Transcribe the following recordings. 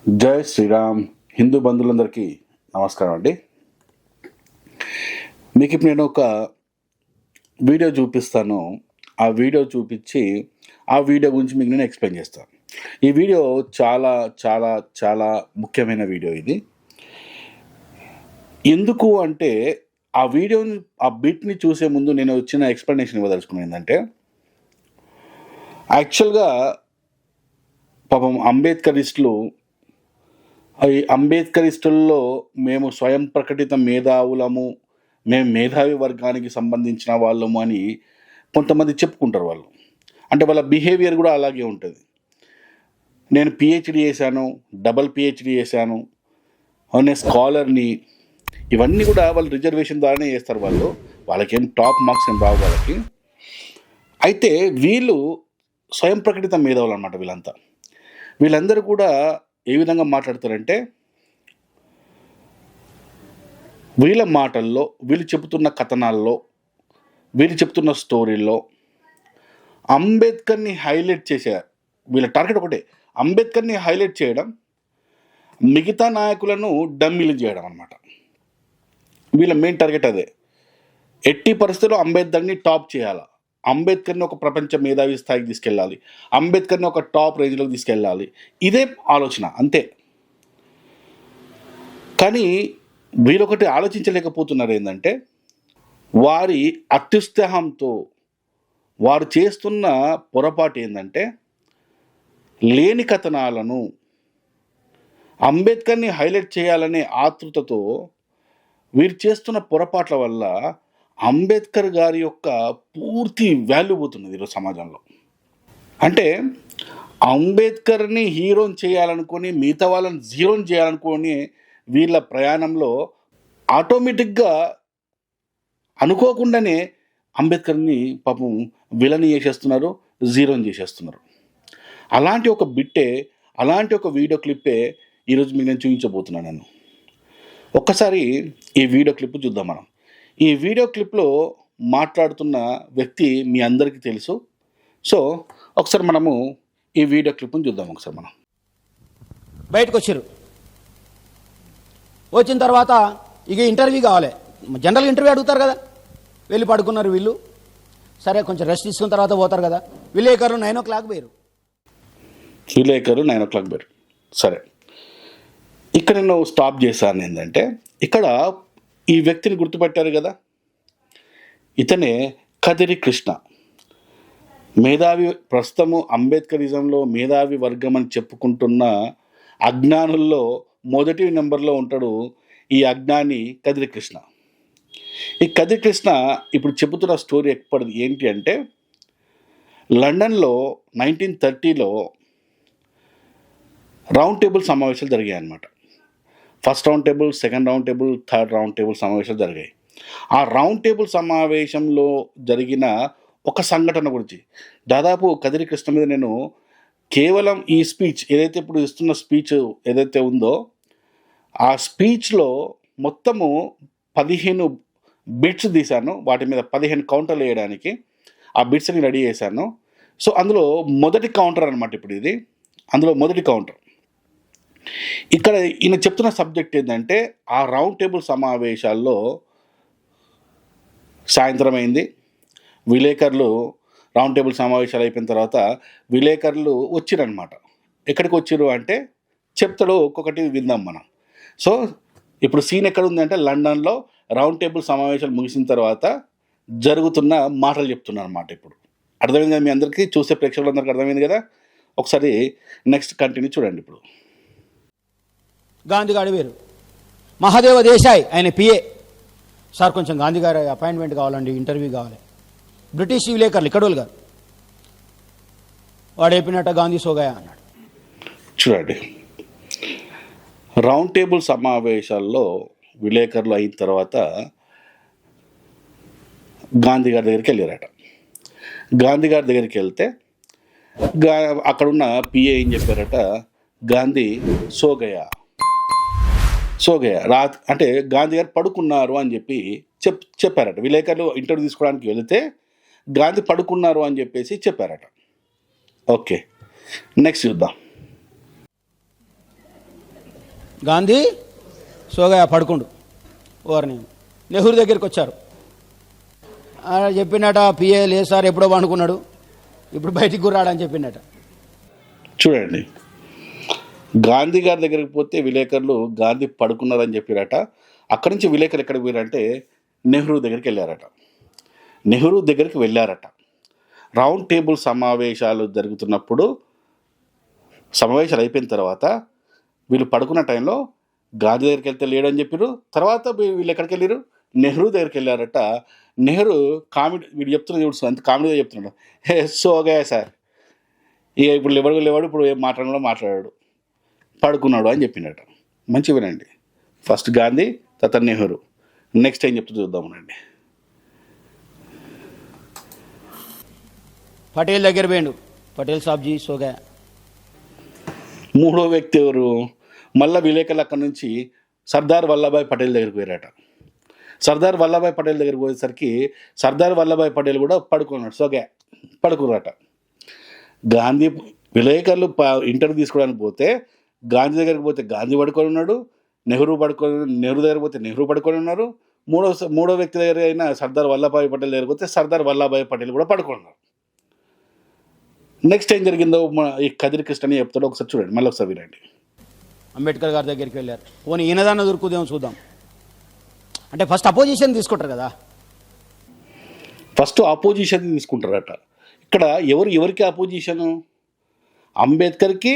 జై శ్రీరామ్. హిందూ బంధువులందరికీ నమస్కారం అండి. మీకు ఇప్పుడు నేను ఒక వీడియో చూపిస్తాను. ఆ వీడియో చూపించి ఆ వీడియో గురించి మీకు నేను ఎక్స్ప్లెయిన్ చేస్తాను. ఈ వీడియో చాలా చాలా చాలా ముఖ్యమైన వీడియో ఇది. ఎందుకు అంటే ఆ వీడియోని ఆ బిట్ని చూసే ముందు నేను చిన్న ఎక్స్ప్లెనేషన్ ఇవ్వదలుచుకున్నాను. ఏంటంటే యాక్చువల్గా పాపం అంబేద్కరిస్టులు, ఈ అంబేద్కరిస్టుల్లో మేము స్వయం ప్రకటిత మేధావులము, మేము మేధావి వర్గానికి సంబంధించిన వాళ్ళము అని కొంతమంది చెప్పుకుంటారు వాళ్ళు. అంటే వాళ్ళ బిహేవియర్ కూడా అలాగే ఉంటుంది. నేను పిహెచ్డి చేశాను, డబల్ పిహెచ్డి చేశాను, నేను స్కాలర్ని, ఇవన్నీ కూడా వాళ్ళు రిజర్వేషన్ ద్వారానే చేస్తారు. వాళ్ళకేం టాప్ మార్క్స్ ఏం రావు వాళ్ళకి. అయితే వీళ్ళు స్వయం ప్రకటిత మేధావులు అనమాట. వీళ్ళందరూ కూడా ఏ విధంగా మాట్లాడతారంటే, వీళ్ళ మాటల్లో, వీళ్ళు చెబుతున్న కథనాల్లో, వీళ్ళు చెప్తున్న స్టోరీల్లో అంబేద్కర్ని హైలైట్ చేశారు. వీళ్ళ టార్గెట్ ఒకటే, అంబేద్కర్ని హైలైట్ చేయడం, మిగతా నాయకులను డమ్మీలు చేయడం అనమాట. వీళ్ళ మెయిన్ టార్గెట్ అదే. ఎట్టి పరిస్థితుల్లో అంబేద్కర్ని టాప్ చేయాలి, అంబేద్కర్ని ఒక ప్రపంచ మేధావి స్థాయికి తీసుకెళ్ళాలి, అంబేద్కర్ని ఒక టాప్ రేంజ్లోకి తీసుకెళ్ళాలి. ఇదే ఆలోచన, అంతే. కానీ వీరొకటి ఆలోచించలేకపోతున్నారు. ఏంటంటే వారి అత్యుత్సాహంతో వారు చేస్తున్న పొరపాటు ఏంటంటే, లేని కథనాలను అంబేద్కర్ని హైలైట్ చేయాలనే ఆతృతతో వీరు చేస్తున్న పొరపాట్ల వల్ల అంబేద్కర్ గారి యొక్క పూర్తి వాల్యూ పోతున్నది ఈరోజు సమాజంలో. అంటే అంబేద్కర్ని హీరోని చేయాలనుకొని మిగతా వాళ్ళని జీరోని చేయాలనుకొని వీళ్ళ ప్రయాణంలో ఆటోమేటిక్గా అనుకోకుండానే అంబేద్కర్ని పాపం విలని చేసేస్తున్నారు, జీరోని చేసేస్తున్నారు. అలాంటి ఒక బిట్టే, అలాంటి ఒక వీడియో క్లిప్పే ఈరోజు మీకు నేను చూపించబోతున్నాను. ఒక్కసారి ఈ వీడియో క్లిప్ చూద్దాం మనం. ఈ వీడియో క్లిప్లో మాట్లాడుతున్న వ్యక్తి మీ అందరికీ తెలుసు. సో ఒకసారి మనము ఈ వీడియో క్లిప్ని చూద్దాం. ఒకసారి మనం బయటకు వచ్చారు. వచ్చిన తర్వాత ఇక ఇంటర్వ్యూ కావాలి. జనరల్ ఇంటర్వ్యూ అడుగుతారు కదా, వెళ్ళి పడుకున్నారు వీళ్ళు. సరే కొంచెం రెస్ట్ తీసుకున్న తర్వాత పోతారు కదా. విలేకరు 9 o'clock పోయారు. విలేకరు 9 o'clock పోయారు. సరే, ఇక్కడ నేను స్టాప్ చేశాను. ఏంటంటే ఇక్కడ ఈ వ్యక్తిని గుర్తుపట్టారు కదా, ఇతనే కదిరి కృష్ణ. మేధావి, ప్రస్తుతము అంబేద్కరిజంలో మేధావి వర్గం అని చెప్పుకుంటున్న అజ్ఞానుల్లో మొదటి నెంబర్లో ఉంటాడు ఈ అజ్ఞాని కదిరి కృష్ణ. ఈ కదిరి కృష్ణ ఇప్పుడు చెబుతున్న స్టోరీ ఎప్పటిది ఏంటి అంటే, లండన్లో 1930లో రౌండ్ టేబుల్ సమావేశాలు జరిగాయి అన్నమాట. First round table, second round table, third round table సమావేశాలు జరిగాయి. ఆ రౌండ్ టేబుల్ సమావేశంలో జరిగిన ఒక సంఘటన గురించి దాదాపు కదిరి కృష్ణ మీద నేను కేవలం ఈ స్పీచ్ ఏదైతే ఇప్పుడు ఇస్తున్న స్పీచ్ ఏదైతే ఉందో, ఆ స్పీచ్లో మొత్తము 15 బిట్స్ తీశాను. వాటి మీద 15 కౌంటర్లు వేయడానికి ఆ బిట్స్ని రెడీ చేశాను. సో అందులో మొదటి కౌంటర్ అనమాట ఇప్పుడు ఇది. అందులో మొదటి కౌంటర్ ఇక్కడ ఈయన చెప్తున్న సబ్జెక్ట్ ఏంటంటే, ఆ రౌండ్ టేబుల్ సమావేశాల్లో సాయంత్రం అయింది. విలేకరులు రౌండ్ టేబుల్ సమావేశాలు అయిపోయిన తర్వాత విలేకరులు వచ్చిరనమాట. ఎక్కడికి వచ్చిరు అంటే చెప్తాడు, ఒక్కొక్కటి విందాం మనం. సో ఇప్పుడు సీన్ ఎక్కడ ఉంది అంటే, లండన్లో రౌండ్ టేబుల్ సమావేశాలు ముగిసిన తర్వాత జరుగుతున్న మాటలు చెప్తున్నారు అనమాట. ఇప్పుడు అర్థమైంది కదా మీ అందరికీ, చూసే ప్రేక్షకులందరికీ అర్థమైంది కదా. ఒకసారి నెక్స్ట్ కంటిన్యూ చూడండి. ఇప్పుడు గాంధీ గారు వేరు, మహాదేవ దేశాయ్ ఆయన పిఏ. సార్ కొంచెం గాంధీ గారి అపాయింట్మెంట్ కావాలండి, ఇంటర్వ్యూ కావాలి. బ్రిటిష్ విలేకరులు ఇక్కడ వాళ్ళు గారు. వాడు చెప్పినట్ట గాంధీ సోగాయా అన్నాడు. చూడండి, రౌండ్ టేబుల్ సమావేశాల్లో విలేకరులు అయిన తర్వాత గాంధీ గారి దగ్గరికి వెళ్ళారట. గాంధీ గారి దగ్గరికి వెళ్తే అక్కడున్న పిఏ ఏం చెప్పారట, గాంధీ సోగయా అంటే గాంధీ గారు పడుకున్నారు అని చెప్పి చెప్పారట. విలేకరులు ఇంటర్వ్యూ తీసుకోవడానికి వెళితే గాంధీ పడుకున్నారు అని చెప్పేసి చెప్పారట. ఓకే, నెక్స్ట్ చూద్దాం. గాంధీ సోగా పడుకుండు ఓర్ని నెహ్రూ దగ్గరికి వచ్చారు. చెప్పినట పిఏ లేదు సార్ ఎప్పుడో పండుకున్నాడు, ఇప్పుడు బయటికి గుర్రాడని చెప్పినట. చూడండి, గాంధీ గారి దగ్గరికి పోతే విలేకరులు గాంధీ పడుకున్నారని చెప్పారట. అక్కడి నుంచి విలేకరులు ఎక్కడికి పోయారంటే నెహ్రూ దగ్గరికి వెళ్ళారట. నెహ్రూ దగ్గరికి వెళ్ళారట. రౌండ్ టేబుల్ సమావేశాలు జరుగుతున్నప్పుడు సమావేశాలు అయిపోయిన తర్వాత వీళ్ళు పడుకున్న టైంలో గాంధీ దగ్గరికి వెళ్తే లేడని చెప్పారు. తర్వాత వీళ్ళు ఎక్కడికి వెళ్ళారు, నెహ్రూ దగ్గరికి వెళ్ళారట. నెహ్రూ కామెడీ, వీడు చెప్తున్నాడు చూడు, అంత కామెడీగా చెప్తున్నాడు, హే సోగా సార్, ఇక ఇప్పుడు లేవాడు, ఇప్పుడు ఏం మాట్లాడాడు, పడుకున్నాడు అని చెప్పిండట. మంచి వినండి. ఫస్ట్ గాంధీ, తర్వాత నెహ్రూ. నెక్స్ట్ ఏం చెప్తూ చూద్దామనండి. పటేల్ దగ్గర పోయిండు, పటేల్ సాబ్జీ సోగా. మూడో వ్యక్తి ఎవరు, మళ్ళీ విలేకరులు అక్కడి నుంచి సర్దార్ వల్లభాయ్ పటేల్ దగ్గరికి పోయారట. సర్దార్ వల్లభాయ్ పటేల్ దగ్గరికి పోయేసరికి సర్దార్ వల్లభాయ్ పటేల్ కూడా పడుకున్నాడు, సోగా పడుకున్నారట. గాంధీ విలేకరులు ఇంటర్వ్యూ తీసుకోవడానికి పోతే గాంధీ దగ్గరికి పోతే గాంధీ పడుకొని ఉన్నాడు, నెహ్రూ దగ్గరికి పోతే నెహ్రూ పడుకొని ఉన్నారు. మూడో వ్యక్తి దగ్గర అయిన సర్దార్ వల్లభాయ్ పటేల్ దగ్గరికి పోతే సర్దార్ వల్లభాయ్ పటేల్ కూడా పడుకున్నారు. నెక్స్ట్ ఏం జరిగిందో ఈ కదిరి కృష్ణ అని చెప్తాడు, ఒకసారి చూడండి, మళ్ళీ ఒకసారి వినండి. అంబేద్కర్ గారి దగ్గరికి వెళ్ళారు. పోనీ ఈయనదాన్ని దొరుకుదేమో చూద్దాం అంటే ఫస్ట్ అపోజిషన్ తీసుకుంటారు కదా. ఫస్ట్ అపోజిషన్ తీసుకుంటారట. ఇక్కడ ఎవరికి అపోజిషను? అంబేద్కర్కి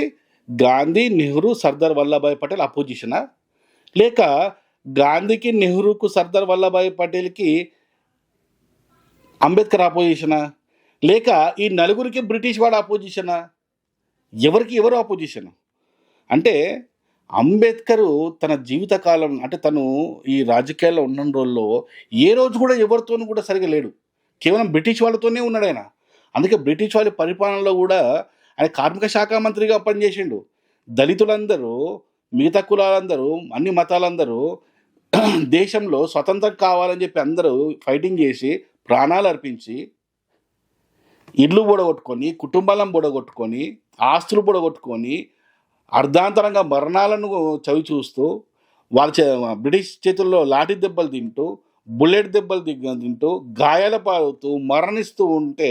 గాంధీ, నెహ్రూ, సర్దార్ వల్లభాయ్ పటేల్ అపోజిషనా, లేక గాంధీకి, నెహ్రూకు, సర్దార్ వల్లభాయ్ పటేల్కి అంబేద్కర్ అపోజిషనా, లేక ఈ నలుగురికి బ్రిటిష్ వాడు అపోజిషనా? ఎవరు అపోజిషన్? అంటే అంబేద్కరు తన జీవితకాలం, అంటే తను ఈ రాజకీయాల్లో ఉన్న రోజుల్లో ఏ రోజు కూడా ఎవరితోనూ కూడా సరిగా లేడు, కేవలం బ్రిటిష్ వాళ్ళతోనే ఉన్నాడు ఆయన. అందుకే బ్రిటిష్ వాళ్ళ పరిపాలనలో కూడా ఆయన కార్మిక శాఖ మంత్రిగా పనిచేసిండు. దళితులందరూ, మిగతా కులాలందరూ, అన్ని మతాలందరూ దేశంలో స్వతంత్రం కావాలని చెప్పి అందరూ ఫైటింగ్ చేసి ప్రాణాలు అర్పించి ఇళ్ళు బొడగొట్టుకొని, కుటుంబాలను బొడగొట్టుకొని, ఆస్తులు బొడగొట్టుకొని, అర్ధాంతరంగా మరణాలను చవి చూస్తూ బ్రిటిష్ చేతుల్లో లాఠీ దెబ్బలు తింటూ, బుల్లెట్ దెబ్బలు తింటూ, గాయాల పాలవుతూ మరణిస్తూ ఉంటే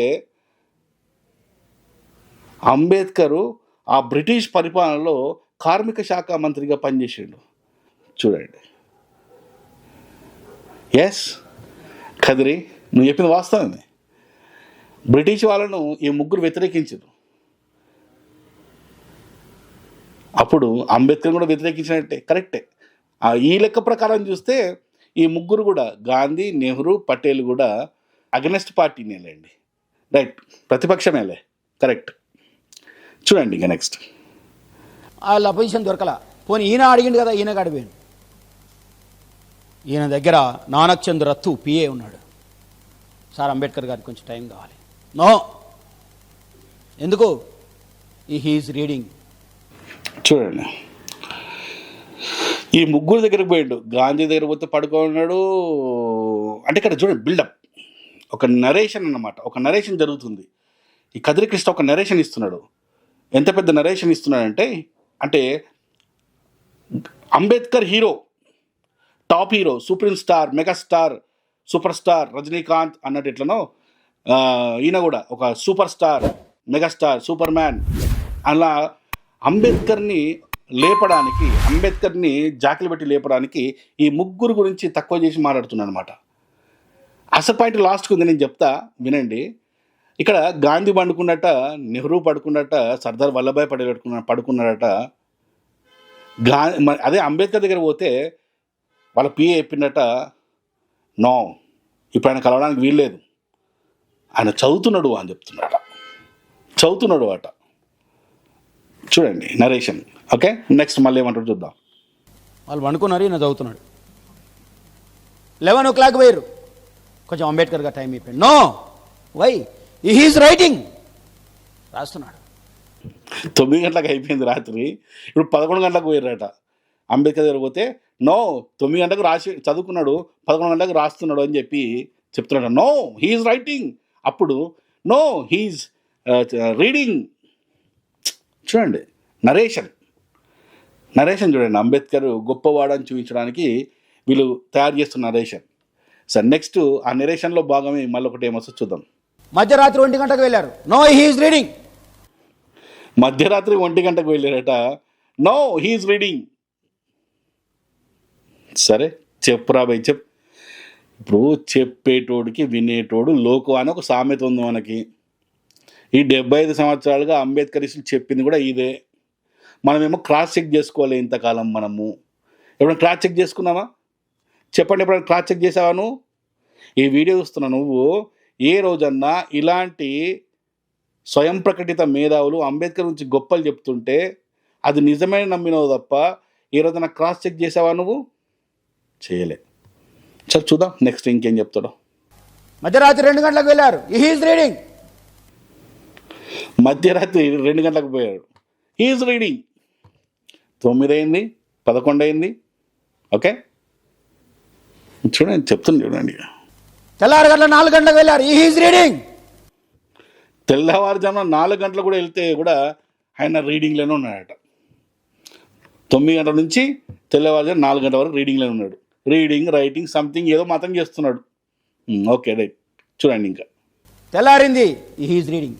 అంబేద్కరు ఆ బ్రిటిష్ పరిపాలనలో కార్మిక శాఖ మంత్రిగా పనిచేసిండు. చూడండి. ఎస్ కదిరి, నువ్వు చెప్పింది వాస్తవమే. బ్రిటిష్ వాళ్ళను ఈ ముగ్గురు వ్యతిరేకించారు. అప్పుడు అంబేద్కర్ కూడా వ్యతిరేకించినట్టే, కరెక్టే. ఈ లెక్క ప్రకారం చూస్తే ఈ ముగ్గురు కూడా, గాంధీ, నెహ్రూ, పటేల్ కూడా అగనెస్ట్ పార్టీనేలేండి, రైట్, ప్రతిపక్షమేలే, కరెక్ట్. చూడండి ఇంకా నెక్స్ట్. వాళ్ళ అపోజిషన్ దొరకలా. పోనీ ఈయన అడిగిండు కదా, ఈయనకు అడిగాను. ఈయన దగ్గర నానక్ చంద్ రత్తు పిఏ ఉన్నాడు. సార్ అంబేద్కర్ గారికి కొంచెం టైం కావాలి. నో, ఎందుకు? He is reading. చూడండి, ఈ ముగ్గురు దగ్గరికి పోయాడు. గాంధీ దగ్గర పోతే పడుకున్నాడు. అంటే ఇక్కడ చూడండి, బిల్డప్, ఒక నరేషన్ అన్నమాట, ఒక నరేషన్ జరుగుతుంది. ఈ కదిరి కృష్ణ ఒక నరేషన్ ఇస్తున్నాడు. ఎంత పెద్ద నరేషన్ ఇస్తున్నాడంటే, అంటే Ambedkar hero, top hero, supreme star, megastar, super star Rajinikanth అన్నట్టు ఎట్లనో ఈయన కూడా ఒక super star, megastar, super man. అలా అంబేద్కర్ని లేపడానికి, అంబేద్కర్ని జాకిలు పెట్టి లేపడానికి ఈ ముగ్గురు గురించి తక్కువ చేసి మాట్లాడుతున్నాను అనమాట. అసలు పాయింట్ లాస్ట్కి ఉంది, నేను చెప్తా వినండి. ఇక్కడ గాంధీ పండుకున్నట్ట, నెహ్రూ పడుకున్నట్ట, సర్దార్ వల్లభాయ్ పటేల్ పడుకున్నాడట. అదే అంబేద్కర్ దగ్గర పోతే వాళ్ళ పిఏ చెప్పిండట, నో, ఇప్పుడు ఆయన కలవడానికి వీల్లేదు, ఆయన చదువుతున్నాడు అని చెప్తున్నాడట. చదువుతున్నాడు అట. చూడండి నరేషన్. ఓకే, నెక్స్ట్ మళ్ళీ ఏమంటారు చూద్దాం. వాళ్ళు పండుకున్నారు, ఈయన చదువుతున్నాడు. 11 o'clock పోయారు, కొంచెం అంబేద్కర్ గారు టైం అయిపోయింది. నో, వై, హీఈస్ రైటింగ్, రాస్తున్నాడు. 9 గంటలకు అయిపోయింది రాత్రి, ఇప్పుడు 11 గంటలకు పోయారట. అంబేద్కర్ దగ్గర పోతే నో, 9 గంటలకు రాసి చదువుకున్నాడు, 11 గంటలకు రాస్తున్నాడు అని చెప్పి చెప్తున్నాడు. No, he is writing. అప్పుడు నో, హీఈస్ రీడింగ్. చూడండి నరేషన్. నరేషన్ చూడండి, అంబేద్కర్ గొప్పవాడని చూపించడానికి వీళ్ళు తయారు చేస్తున్న నరేషన్. సార్ నెక్స్ట్ ఆ నరేషన్లో భాగమే మళ్ళీ ఒకటి ఏమొస్తుందో చూద్దాం. మధ్యరాత్రి 1 గంటకు వెళ్ళారు. No, he is reading. మధ్యరాత్రి 1 గంటకు వెళ్ళారట. No, he is reading. సరే చెప్పురా భయ్ చెప్పు. ఇప్పుడు చెప్పేటోడికి వినేటోడు లోకు అని ఒక సామెత ఉంది మనకి. ఈ 75 సంవత్సరాలుగా అంబేద్కరిస్టులు చెప్పింది కూడా ఇదే. మనమేమో క్రాస్ చెక్ చేసుకోవాలి ఇంతకాలం. మనము ఎప్పుడైనా క్రాస్ చెక్ చేసుకున్నావా? చెప్పండి, ఎప్పుడైనా క్రాస్ చెక్ చేసావా నువ్వు? ఈ వీడియో చూస్తున్నా నువ్వు ఏ రోజన్నా ఇలాంటి స్వయం ప్రకటిత మేధావులు అంబేద్కర్ గురించి గొప్పలు చెప్తుంటే అది నిజమైన నమ్మినవు తప్ప ఏ రోజన్నా క్రాస్ చెక్ చేసావా నువ్వు? చేయలే. సరే చూద్దాం నెక్స్ట్ ఇంకేం చెప్తాడో. మధ్యరాత్రి 2 గంటలకు వెళ్ళారు. He is reading. మధ్యరాత్రి 2 గంటలకు పోయాడు. He's reading. 9 అయింది, 11 అయింది. ఓకే చూడండి, చెప్తుంది చూడండి. తెల్లారి గంటల 4 గంటలకు వెళ్ళారు. He is reading. తెల్లవారుజామున 4 గంటలు కూడా వెళ్తే కూడా ఆయన రీడింగ్లోనే ఉన్నాడట. 9 గంటల నుంచి తెల్లవారుజాము 4 గంటల వరకు రీడింగ్లోనే ఉన్నాడు. రీడింగ్, రైటింగ్, సంథింగ్ ఏదో మాత్రం చేస్తున్నాడు. ఓకే రైట్, చూడండి ఇంకా. తెల్లారింది. He's reading.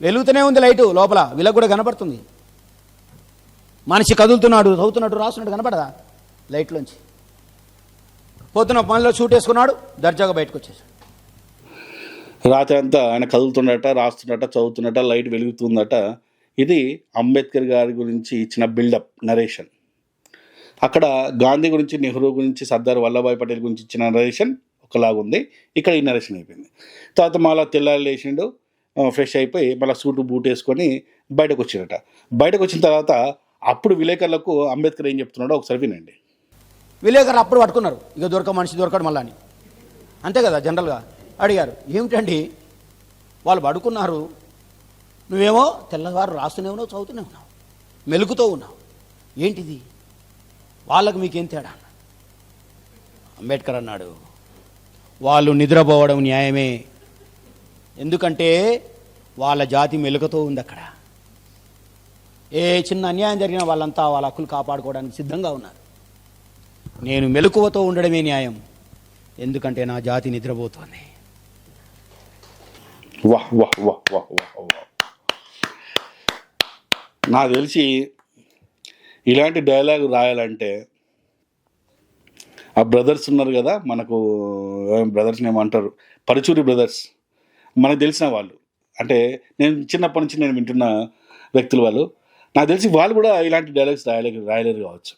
వెలుగుతూనే ఉంది లైటు లోపల, వీళ్ళకి కూడా కనపడుతుంది. మనిషి కదులుతున్నాడు, చదువుతున్నాడు, రాస్తున్నాడు, కనపడదా లైట్లోంచి? పోతున్న పనిలో షూట్ వేసుకున్నాడు, దర్జాగా బయటకు వచ్చేసాడు. రాత్రి అంతా ఆయన కదులుతున్నట, రాస్తున్నట, చదువుతున్నట, లైట్ వెలుగుతుందట. ఇది అంబేద్కర్ గారి గురించి ఇచ్చిన బిల్డప్ నరేషన్. అక్కడ గాంధీ గురించి, నెహ్రూ గురించి, సర్దార్ వల్లభాయ్ పటేల్ గురించి ఇచ్చిన నరేషన్ ఒకలాగుంది. ఇక్కడ ఈ నరేషన్ అయిపోయింది. తర్వాత మళ్ళీ తెల్లారి లేచిండు, ఫ్రెష్ అయిపోయి మళ్ళీ సూటు బూట్ వేసుకొని బయటకు వచ్చినట. బయటకు వచ్చిన తర్వాత అప్పుడు విలేకరులకు అంబేద్కర్ ఏం చెప్తున్నాడో ఒకసారి వినండి. విలేకరు అప్పుడు పట్టుకున్నారు, ఇక మనిషి దొరకడు మళ్ళా అని. అంతే కదా జనరల్గా. అడిగారు, ఏమిటండి వాళ్ళు పడుకున్నారు, నువ్వేమో తెల్లవారు రాస్తూనే ఉన్నావు, చదువుతూనే ఉన్నావు, మెలుకుతూ ఉన్నావు, ఏంటిది, వాళ్ళకు మీకేం తేడా? అంబేద్కర్ అన్నాడు, వాళ్ళు నిద్రపోవడం న్యాయమే, ఎందుకంటే వాళ్ళ జాతి మెలుకుతూ ఉంది అక్కడ. ఏ చిన్న అన్యాయం జరిగినా వాళ్ళంతా వాళ్ళ హక్కులు కాపాడుకోవడానికి సిద్ధంగా ఉన్నారు. నేను మెలకువతో ఉండడమే న్యాయం, ఎందుకంటే నా జాతి నిద్రపోతోంది. వాహ్ వాహ్ వాహ్ వాహ్ వాహ్ వాహ్. నాకు తెలిసి ఇలాంటి డైలాగ్ రాయాలంటే ఆ బ్రదర్స్ ఉన్నారు కదా మనకు, బ్రదర్స్ని ఏమంటారు, పరుచూరి బ్రదర్స్, మనకు తెలిసిన వాళ్ళు. అంటే నేను చిన్నప్పటి నుంచి నేను వింటున్న వ్యక్తులు వాళ్ళు. నాకు తెలిసి వాళ్ళు కూడా ఇలాంటి డైలాగ్స్ రాయలేరు కావచ్చు.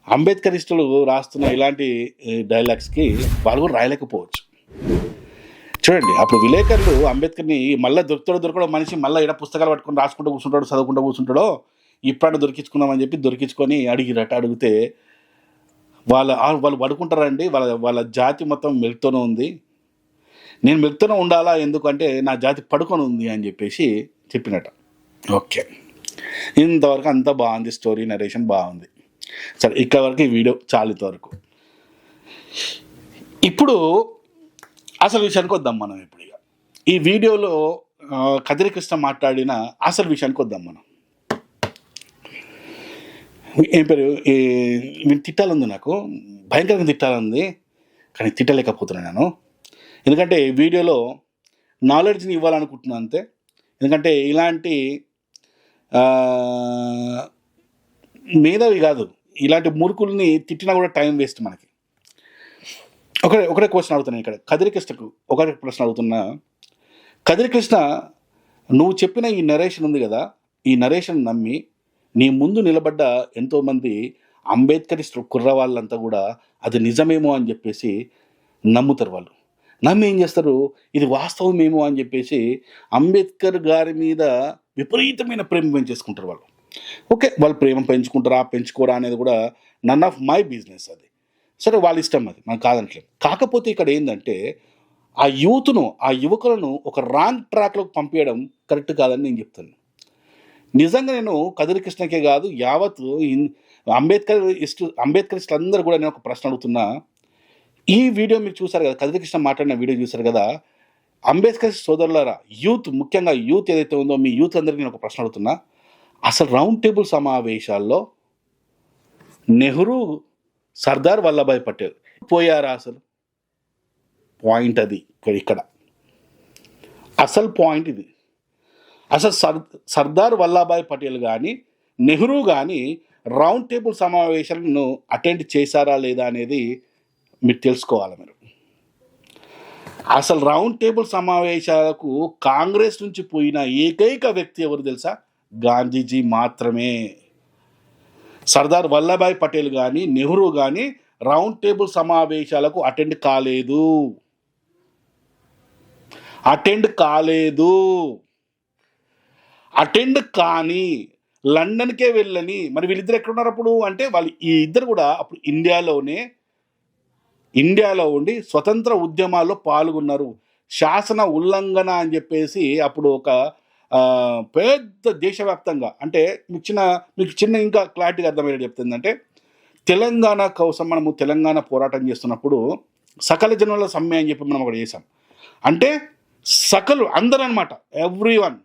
అంబేద్కరిస్టులు రాస్తున్న ఇలాంటి డైలాగ్స్కి వాళ్ళు కూడా రాయలేకపోవచ్చు. చూడండి, అప్పుడు విలేకరులు అంబేద్కర్ని మళ్ళీ దొరకడం మనిషి మళ్ళీ ఇక్కడ పుస్తకాలు పట్టుకొని రాసుకుంటూ కూర్చుంటాడో, చదువుకుంటూ కూర్చుంటాడో, ఇప్పుడన్నా దొరికించుకుందామని చెప్పి దొరికించుకొని అడిగితే వాళ్ళు పడుకుంటారండి, వాళ్ళ జాతి మొత్తం మెలుగుతూనే ఉంది, నేను మెలుగుతూనే ఉండాలా, ఎందుకంటే నా జాతి పడుకొని ఉంది అని చెప్పేసి చెప్పినట్ట. ఓకే, ఇంతవరకు అంతా బాగుంది, స్టోరీ నరేషన్ బాగుంది. సరే, ఇక్కడ వరకు ఈ వీడియో చాలు ఇంతవరకు. ఇప్పుడు అసలు విషయానికి వద్దాం మనం. ఇప్పుడు ఇక ఈ వీడియోలో కదిరి కృష్ణ మాట్లాడిన అసలు విషయానికి వద్దాం మనం. ఏం పేరు, తిట్టాలంది, నాకు భయంకరంగా తిట్టాలంది, కానీ తిట్టలేకపోతున్నాను నేను. ఎందుకంటే వీడియోలో నాలెడ్జ్ని ఇవ్వాలనుకుంటున్నాను అంతే. ఎందుకంటే ఇలాంటి మేధావి కాదు, ఇలాంటి మురుకుల్ని తిట్టినా కూడా టైం వేస్ట్ మనకి. ఒకటే క్వశ్చన్ అడుగుతున్నాను ఇక్కడ కదిరి కృష్ణకు. ఒకటే ప్రశ్న అడుగుతున్నా, కదిరి కృష్ణ, నువ్వు చెప్పిన ఈ నరేషన్ ఉంది కదా, ఈ నరేషన్ నమ్మి నీ ముందు నిలబడ్డ ఎంతోమంది అంబేద్కరిస్ట్ కుర్రవాళ్ళంతా కూడా అది నిజమేమో అని చెప్పేసి నమ్ముతారు. వాళ్ళు నమ్మి ఏం చేస్తారు, ఇది వాస్తవమేమో అని చెప్పేసి అంబేద్కర్ గారి మీద విపరీతమైన ప్రేమ పెంచేసుకుంటారు వాళ్ళు. ఓకే, వాళ్ళు ప్రేమ పెంచుకోరా అనేది కూడా నన్ ఆఫ్ మై బిజినెస్. అది సరే, వాళ్ళ ఇష్టం, అది మనం కాదనట్లేదు. కాకపోతే ఇక్కడ ఏంటంటే ఆ యువకులను ఒక రాంగ్ ట్రాక్లోకి పంపించడం కరెక్ట్ కాదని నేను చెప్తాను. నిజంగా నేను కదిరి కృష్ణకే కాదు, యావత్ అంబేద్కరిస్టులు అందరూ కూడా నేను ఒక ప్రశ్న అడుగుతున్నా. ఈ వీడియో మీరు చూసారు కదా, కదిరి కృష్ణ మాట్లాడిన వీడియో చూసారు కదా, అంబేద్కర్ సోదరులారా, యూత్, ముఖ్యంగా యూత్ ఏదైతే ఉందో, మీ యూత్ అందరికీ నేను ఒక ప్రశ్న అడుగుతున్నా. అసలు రౌండ్ టేబుల్ సమావేశాల్లో నెహ్రూ, సర్దార్ వల్లభాయ్ పటేల్ పోయారా అసలు? పాయింట్ అది ఇక్కడ అసలు పాయింట్ ఇది. అసలు సర్దార్ వల్లభాయ్ పటేల్ కానీ నెహ్రూ కానీ రౌండ్ టేబుల్ సమావేశాలను అటెండ్ చేశారా లేదా అనేది మీరు తెలుసుకోవాలి. మీరు అసలు రౌండ్ టేబుల్ సమావేశాలకు కాంగ్రెస్ నుంచి పోయిన ఏకైక వ్యక్తి ఎవరు తెలుసా? గాంధీజీ మాత్రమే. సర్దార్ వల్లభాయ్ పటేల్ కానీ నెహ్రూ కానీ రౌండ్ టేబుల్ సమావేశాలకు అటెండ్ కానీ లండన్కే వెళ్ళని, మరి వీళ్ళిద్దరు ఎక్కడున్నారు అప్పుడు అంటే వాళ్ళు ఈ ఇద్దరు కూడా అప్పుడు ఇండియాలో ఉండి స్వతంత్ర ఉద్యమాల్లో పాల్గొన్నారు. శాసన ఉల్లంఘన అని చెప్పేసి అప్పుడు ఒక పెద్ద దేశవ్యాప్తంగా, అంటే మీకు చిన్న ఇంకా క్లారిటీగా అర్థమయ్యేది చెప్తుందంటే, తెలంగాణ కోసం మనము తెలంగాణ పోరాటం చేస్తున్నప్పుడు సకల జనుల సమ్మె అని చెప్పి మనం ఒకటి చేసాం. అంటే అందరూ అనమాట, ఎవ్రీవన్,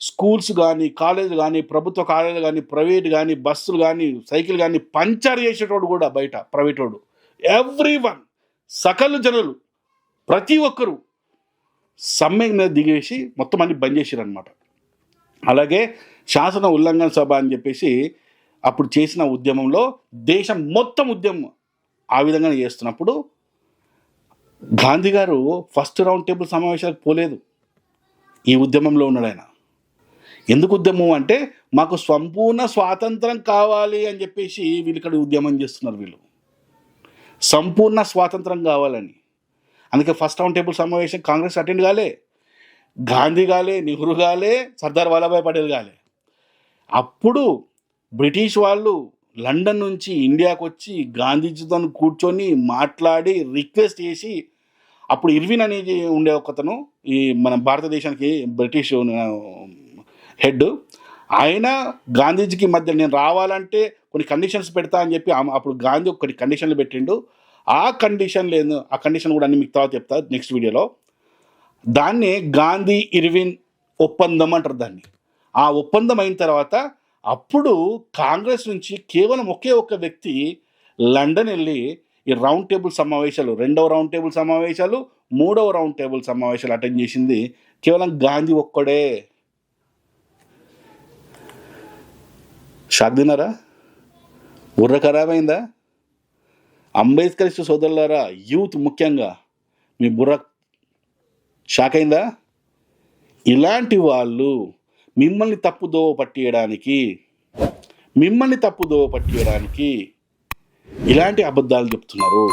స్కూల్స్ కానీ కాలేజీలు కానీ ప్రభుత్వ కాలేజీలు కానీ ప్రైవేట్ కానీ బస్సులు కానీ సైకిల్ కానీ పంచర్ చేసేటోడు కూడా బయట ప్రైవేటోడు, ఎవ్రీవన్, సకల జనులు ప్రతి ఒక్కరూ సమ్మె మీద దిగేసి మొత్తం అన్ని బంద్ చేసారు అనమాట. అలాగే శాసన ఉల్లంఘన సభ అని చెప్పేసి అప్పుడు చేసిన ఉద్యమంలో దేశం మొత్తం ఉద్యమం ఆ విధంగా చేస్తున్నప్పుడు గాంధీ గారు ఫస్ట్ రౌండ్ టేబుల్ సమావేశాలకు పోలేదు. ఈ ఉద్యమంలో ఉన్నాడు ఆయన. ఎందుకు ఉద్యమం అంటే మాకు సంపూర్ణ స్వాతంత్రం కావాలి అని చెప్పేసి వీళ్ళు ఇక్కడ ఉద్యమం చేస్తున్నారు. వీళ్ళు సంపూర్ణ స్వాతంత్రం కావాలని. అందుకే ఫస్ట్ రౌండ్ టేబుల్ సమావేశం కాంగ్రెస్ అటెండ్ కాలే, గాంధీ కాలే, నెహ్రూ కాలే, సర్దార్ వల్లభాయ్ పటేల్ కాలే. అప్పుడు బ్రిటిష్ వాళ్ళు లండన్ నుంచి ఇండియాకు వచ్చి గాంధీజీతో కూర్చొని మాట్లాడి రిక్వెస్ట్ చేసి, అప్పుడు ఇర్విన్ అనేది ఉండే ఒకతను ఈ మన భారతదేశానికి బ్రిటిష్ హెడ్, ఆయన గాంధీజీకి మధ్య నేను రావాలంటే కొన్ని కండిషన్స్ పెడతా అని చెప్పి అప్పుడు గాంధీ కొన్ని కండిషన్లు పెట్టిండు. ఆ కండిషన్ కూడా అన్ని మీకు తర్వాత చెప్తా నెక్స్ట్ వీడియోలో. దాన్నే గాంధీ ఇర్విన్ ఒప్పందం అంటారు దాన్ని. ఆ ఒప్పందం అయిన తర్వాత అప్పుడు కాంగ్రెస్ నుంచి కేవలం ఒకే ఒక్క వ్యక్తి లండన్ వెళ్ళి ఈ రౌండ్ టేబుల్ సమావేశాలు, 2వ రౌండ్ టేబుల్ సమావేశాలు, 3వ రౌండ్ టేబుల్ సమావేశాలు అటెండ్ చేసింది కేవలం గాంధీ ఒక్కడే. షాక్ తిన్నారా? బుర్ర ఖరాబ్ అయిందా? అంబేద్కరిస్ట్ సోదరులారా, యూత్ ముఖ్యంగా మీ బుర్ర షాక్ అయిందా? ఇలాంటి వాళ్ళు మిమ్మల్ని తప్పుదోవ పట్టియడానికి ఇలాంటి అబద్ధాలు చెప్తున్నారు.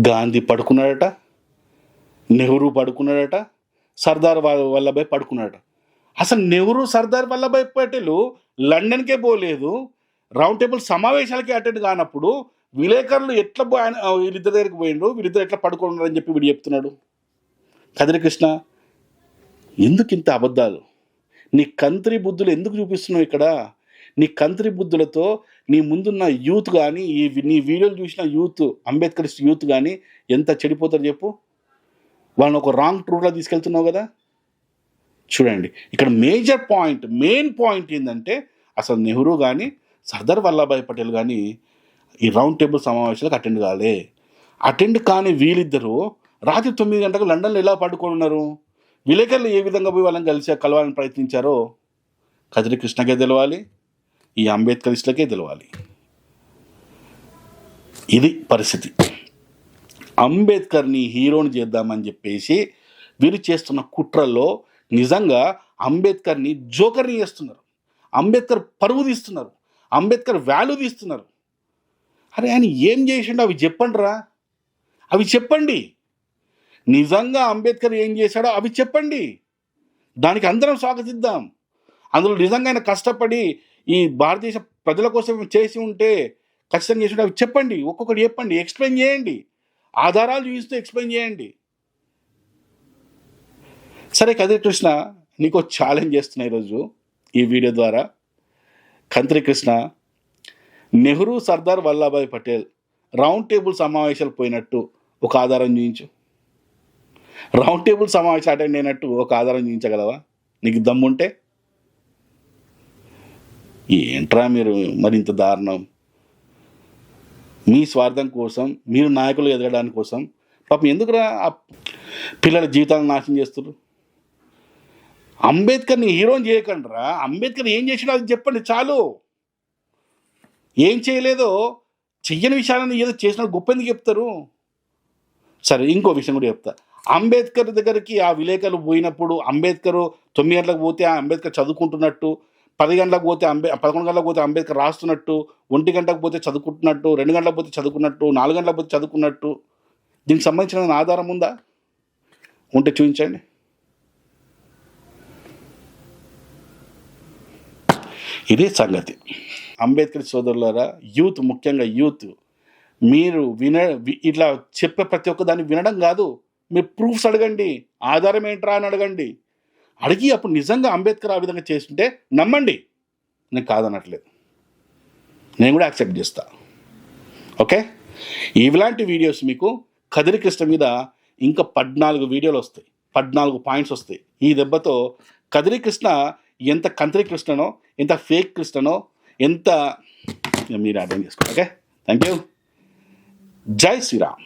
గాంధీ పడుకున్నాడట, నెహ్రూ పడుకున్నాడట, సర్దార్ వల్లభాయ్ పడుకున్నాడట. అసలు నెహ్రూ, సర్దార్ వల్లభాయ్ పటేల్ లండన్కే పోలేదు, రౌండ్ టేబుల్ సమావేశాలకి అటెండ్ కానప్పుడు విలేకరులు ఎట్లా వీళ్ళిద్దరి దగ్గరికి పోయిండు, వీళ్ళిద్దరు ఎట్లా పడుకున్నారని చెప్పి వీడు చెప్తున్నాడు. కదిరి కృష్ణ, ఎందుకు ఇంత అబద్ధాలు? నీ కంత్రి బుద్ధులు ఎందుకు చూపిస్తున్నావు ఇక్కడ? నీ కంత్రి బుద్ధులతో నీ ముందున్న యూత్ కానీ, నీ వీడియోలు చూసిన యూత్, అంబేద్కరిస్ట్ యూత్ కానీ ఎంత చెడిపోతారు చెప్పు. వాళ్ళని ఒక రాంగ్ ట్రూట్లో తీసుకెళ్తున్నావు కదా. చూడండి, ఇక్కడ మెయిన్ పాయింట్ ఏంటంటే, అసలు నెహ్రూ కానీ సర్దార్ వల్లభాయ్ పటేల్ కానీ ఈ రౌండ్ టేబుల్ సమావేశాలకు అటెండ్ కాని వీళ్ళిద్దరూ రాత్రి 9 గంటలకు లండన్లో ఎలా పడుకొని ఉన్నారు? విలేకరులు ఏ విధంగా పోయి వాళ్ళని కలవాలని ప్రయత్నించారో కదిరి కృష్ణకే తెలవాలి, ఈ అంబేద్కరిస్టులకే తెలవాలి. ఇది పరిస్థితి. అంబేద్కర్ని హీరోని చేద్దామని చెప్పేసి వీరు చేస్తున్న కుట్రల్లో నిజంగా అంబేద్కర్ని జోకర్ని చేస్తున్నారు. అంబేద్కర్ పరువు తీస్తున్నారు, అంబేద్కర్ వాల్యూ తీస్తున్నారు. అరే ఆయన ఏం చేసిండో అవి చెప్పండి. నిజంగా అంబేద్కర్ ఏం చేశాడో అవి చెప్పండి. దానికి అందరం స్వాగతిద్దాం. అందులో నిజంగా ఆయన కష్టపడి ఈ భారతదేశ ప్రజల కోసం చేసి ఉంటే ఖచ్చితంగా చేసి ఉంటే అవి చెప్పండి. ఒక్కొక్కటి చెప్పండి, ఎక్స్ప్లెయిన్ చేయండి, ఆధారాలు చూపిస్తూ ఎక్స్ప్లెయిన్ చేయండి. సరే కదిరి కృష్ణ, నీకు ఛాలెంజ్ చేస్తున్నా ఈరోజు ఈ వీడియో ద్వారా. కంత్రి కృష్ణ, నెహ్రూ, సర్దార్ వల్లభాయ్ పటేల్ రౌండ్ టేబుల్ సమావేశాలు పోయినట్టు ఒక ఆధారం చూపించు. రౌండ్ టేబుల్ సమావేశం అటెండ్ అయినట్టు ఒక ఆధారం చూపించగలవా? నీకు దమ్ముంటే. ఏంట్రా మీరు మరి ఇంత దారుణం? మీ స్వార్థం కోసం, మీరు నాయకులు ఎదగడానికి కోసం పాపం ఎందుకురా ఆ పిల్లల జీవితాలను నాశనం చేస్తున్నారు? అంబేద్కర్ని హీరోని చేయకండి రా. అంబేద్కర్ ఏం చేసినా అది చెప్పండి చాలు. ఏం చేయలేదో చెయ్యని విషయాలను ఏదో చేసిన గొప్ప ఎందుకు చెప్తారు? సరే, ఇంకో విషయం కూడా చెప్తా. అంబేద్కర్ దగ్గరికి ఆ విలేకరులు పోయినప్పుడు అంబేద్కర్ 9 గంటలకు పోతే ఆ అంబేద్కర్ చదువుకుంటున్నట్టు, 10 గంటలకు పోతే 11 గంటలకు పోతే అంబేద్కర్ రాస్తున్నట్టు, 1 గంటకు పోతే చదువుకుంటున్నట్టు, 2 గంటలకు పోతే చదువుకున్నట్టు, 4 గంటలకు పోతే చదువుకున్నట్టు, దీనికి సంబంధించిన ఆధారం ఉందా? ఉంటే చూపించండి. ఇదే సంగతి. అంబేద్కర్ సోదరులారా, యూత్, ముఖ్యంగా యూత్, మీరు ఇట్లా చెప్పే ప్రతి ఒక్క దాన్ని వినడం కాదు, మీరు ప్రూఫ్స్ అడగండి. ఆధారం ఏంట్రా అని అడగండి. అడిగి అప్పుడు నిజంగా అంబేద్కర్ ఆ విధంగా చేస్తుంటే నమ్మండి. నేను కాదనట్లేదు, నేను కూడా యాక్సెప్ట్ చేస్తా. ఓకే, ఇలాంటి వీడియోస్ మీకు కదిరి కృష్ణ మీద ఇంకా 14 వీడియోలు వస్తాయి, 14 పాయింట్స్ వస్తాయి. ఈ దెబ్బతో కదిరి కృష్ణ ఎంత కంత్రి కృష్ణనో, ఎంత ఫేక్ కృష్ణనో, ఎంత మీరు అర్థం చేసుకోండి. Okay, thank you. జై శ్రీరామ్.